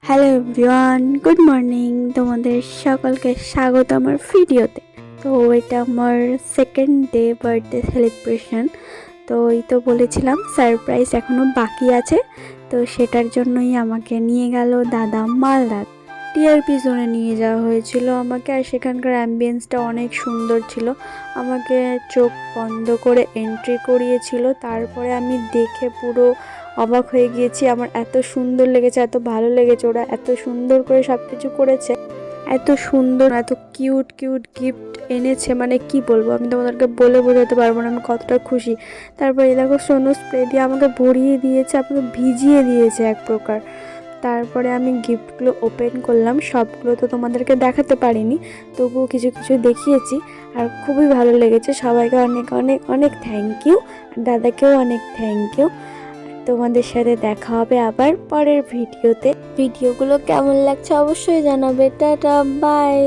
Hello everyone, good morning. তোমাদের সকলকে স্বাগত আমার ভিডিওতে। তো এটা আমার সেকেন্ড ডে বার্থডে সেলিব্রেশন। তো এই তো বলেছিলাম সারপ্রাইজ এখনও বাকি আছে, তো সেটার জন্যই আমাকে নিয়ে গেল দাদা মালদা। টিআরপি জোনে নিয়ে যাওয়া হয়েছিল আমাকে, আর সেখানকার অ্যাম্বিয়েন্সটা অনেক সুন্দর ছিল। আমাকে চোখ বন্ধ করে এন্ট্রি করিয়েছিল, তারপরে আমি দেখে পুরো অবাক হয়ে গিয়েছি। আমার এত সুন্দর লেগেছে, এত ভালো লেগেছে, ওরা এত সুন্দর করে সব কিছু করেছে, এত সুন্দর, এত কিউট কিউট গিফট এনেছে, মানে কি বলবো, আমি তোমাদেরকে বলে বোঝাতে পারবো না আমি কতটা খুশি। তারপরে এই দেখো সোনো স্প্রে দিয়ে আমাকে ভরিয়ে দিয়েছে, আমাকে ভিজিয়ে দিয়েছে এক প্রকার। তারপরে আমি গিফটগুলো ওপেন করলাম, সবগুলো তো তোমাদেরকে দেখাতে পারিনি, তবুও কিছু কিছু দেখিয়েছি। আর খুবই ভালো লেগেছে। সবাইকে অনেক অনেক অনেক থ্যাংক ইউ, দাদাকেও অনেক থ্যাংক ইউ। তোমাদের সাথে দেখা হবে আবার পরের ভিডিওতে। ভিডিওগুলো কেমন লাগছে অবশ্যই জানাবে। Tata, by.